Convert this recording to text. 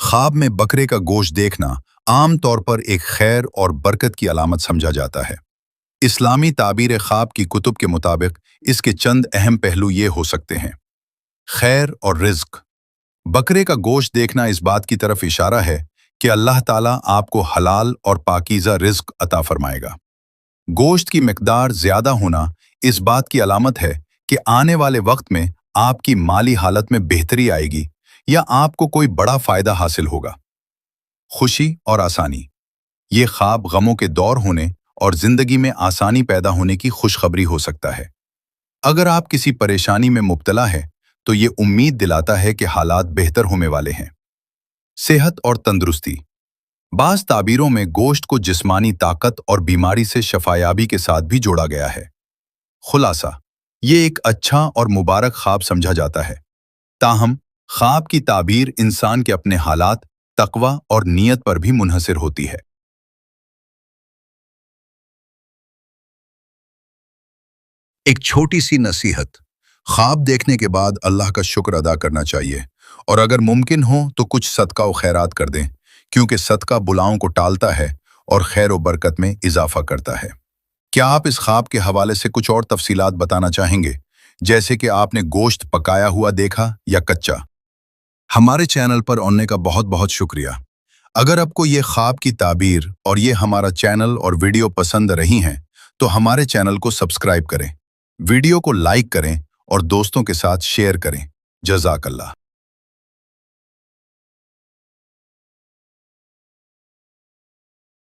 خواب में बकरे का गोश्त देखना आम तौर पर एक खैर और बरकत की अलामत समझा जाता है। इस्लामी ताबीर ख्वाब की कुतुब के मुताबिक इसके चंद अहम पहलू ये हो सकते हैं। खैर और रिज्क। बकरे का गोश्त देखना इस बात की तरफ इशारा है कि अल्लाह ताला आपको हलाल और पाकीज़ा रिज्क अता फरमाएगा। गोश्त की मिकदार ज़्यादा होना इस बात की अलामत है कि आने वाले वक्त में आपकी माली हालत में बेहतरी आएगी या आपको कोई बड़ा फ़ायदा हासिल होगा। खुशी और आसानी। ये ख्वाब गमों के दौर होने और ज़िंदगी में आसानी पैदा होने की खुशखबरी हो सकता है। अगर आप किसी परेशानी में मुब्तला है तो ये उम्मीद दिलाता है कि हालात बेहतर होने वाले हैं। सेहत और तंदुरुस्ती। बाज़ ताबीरों में गोश्त को जिस्मानी ताकत और बीमारी से शफायाबी के साथ भी जोड़ा गया है। खुलासा, ये एक अच्छा और मुबारक ख्वाब समझा जाता है। ताहम ख्वाब की ताबीर इंसान के अपने हालात, तकवा और नीयत पर भी मुनहसिर होती है। एक छोटी सी नसीहत, ख्वाब देखने के बाद अल्लाह का शुक्र अदा करना चाहिए और अगर मुमकिन हो तो कुछ सदका व खैरात कर दें, क्योंकि सदका बुलाओं को टालता है और खैर व बरकत में इजाफा करता है। क्या आप इस ख्वाब के हवाले से कुछ और तफसीलात बताना चाहेंगे, जैसे कि आपने गोश्त पकाया हुआ देखा या कच्चा? हमारे चैनल पर आने का बहुत बहुत शुक्रिया। अगर आपको ये ख्वाब की ताबीर और ये हमारा चैनल और वीडियो पसंद रही हैं तो हमारे चैनल को सब्सक्राइब करें, वीडियो को लाइक करें और दोस्तों के साथ शेयर करें। जज़ाकल्लाह।